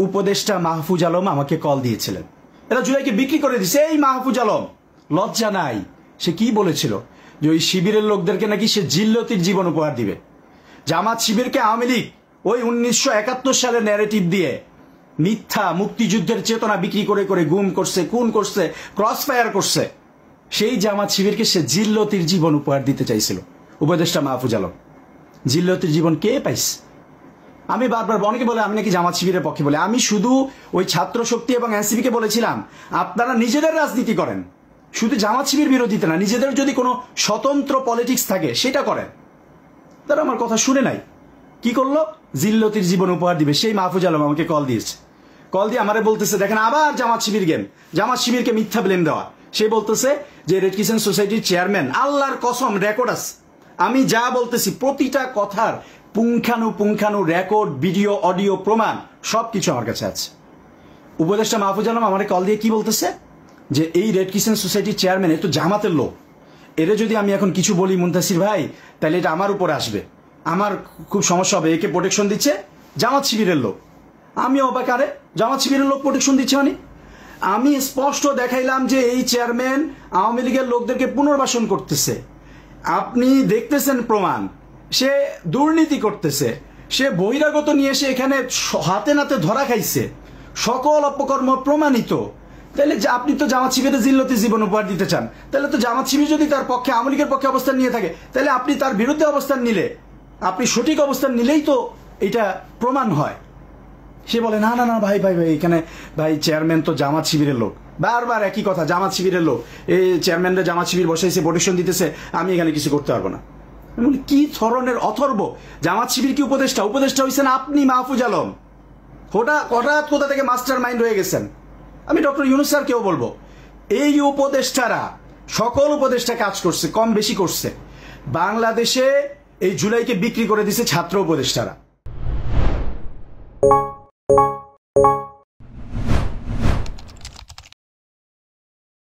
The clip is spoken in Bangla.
উপদেষ্টা মাহফুজ আলম আমাকে কল দিয়েছিলেন। এরা জুলাইকে বিক্রি করে দিছে। এই মাহফুজ আলম লজ্জা নাই? সে কি বলেছিল যে ওই শিবিরের লোকদেরকে নাকি সে জিল্লতির জীবন উপহার দিবে। জামাত শিবিরকে আওয়ামী লীগ ওই 1971 সালের ন্যারেটিভ দিয়ে মিথ্যা মুক্তিযুদ্ধের চেতনা বিক্রি করে করে গুম করছে, খুন করছে, ক্রস ফায়ার করছে। সেই জামাত শিবিরকে সে জিল্লতির জীবন উপহার দিতে চাইছিল উপদেষ্টা মাহফুজ আলম। জিল্লতির জীবন কে পাইছে? আমি বারবার, অনেকে বলে আমি নাকি জামাত শিবিরের পক্ষে, বলে আমি শুধু ওই ছাত্র শক্তি এবং এনসিপিকে বলেছিলাম আপনারা নিজেদের রাজনীতি করেন, শুধু জামাত শিবির বিরোধিতা না, নিজেদের যদি কোনো স্বতন্ত্র পলিটিক্স থাকে সেটা করেন। তারা আমার কথা শুনে নাই, কি করলো? জিল্লতির জীবন উপহার দিবে। সেই মাহফুজ আলম আমাকে কল দিয়েছে। কল দিয়ে আমারে বলতেছে দেখেন আবার জামাত শিবির গেম, জামাত শিবিরকে মিথ্যা ব্লেম দেওয়া। সে বলতেছে যে রেড ক্রিসেন্ট সোসাইটির চেয়ারম্যান, আল্লাহর কসম রেকর্ড আছে, আমি যা বলতেছি প্রতিটা কথার পুঙ্খানু রেকর্ড, ভিডিও, অডিও, প্রমাণ সবকিছু আমার কাছে আছে। উপদেষ্টা মাহফুজ আলম আমারে কল দিয়ে কি বলতেছে যে এই রেড ক্রিসেন্ট সোসাইটির চেয়ারম্যান এ তো জামাতের লোক, এরে যদি আমি এখন কিছু বলি মুনতাসির ভাই তাহলে এটা আমার উপরে আসবে, আমার খুব সমস্যা হবে, একে প্রোটেকশন দিচ্ছে জামাত শিবিরের লোক। আমি অবাক, আরে জামাত শিবিরের লোক প্রোটেকশন দিচ্ছে মানে? আমি স্পষ্ট দেখাইলাম যে এই চেয়ারম্যান আওয়ামী লীগের লোকদেরকে পুনর্বাসন করতেছে, আপনি দেখতেছেন প্রমাণ, সে দুর্নীতি করতেছে, সে বহিরাগত নিয়ে এসে এখানে হাতে নাতে ধরা খাইছে, সকল অপকর্ম প্রমাণিত। তাহলে আপনি তো জামাত শিবিরের জিল্লতি জীবন উপহার দিতে চান, তাহলে তো জামাত শিবির যদি তার পক্ষে আওয়ামী লীগের পক্ষে অবস্থান নিয়ে থাকে তাহলে আপনি তার বিরুদ্ধে অবস্থান নিলে, আপনি সঠিক অবস্থান নিলেই তো এটা প্রমাণ হয়। সে বলে না না না ভাই ভাই ভাই এখানে ভাই চেয়ারম্যান তো জামাত শিবিরের লোক, বারবার একই কথা, জামাত শিবিরের লোক, এই চেয়ারম্যানরা জামাত শিবির বসাইছে, প্রোটেকশন দিতেছে, আমি এখানে কিছু করতে পারবো না। কি ধরনের অথর্ব! জামাত শিবির কি উপদেষ্টা? উপদেষ্টা হয়েছেন আপনি মাহফুজ আলম। হঠাৎ কোথা থেকে মাস্টার মাইন্ড হয়ে গেছেন। আমি ডক্টর ইউনূস স্যারকেও বলবো, এই উপদেষ্টারা, সকল উপদেষ্টা কাজ করছে, কম বেশি করছে। বাংলাদেশে এই জুলাইকে বিক্রি করে দিছে ছাত্র উপদেষ্টারা।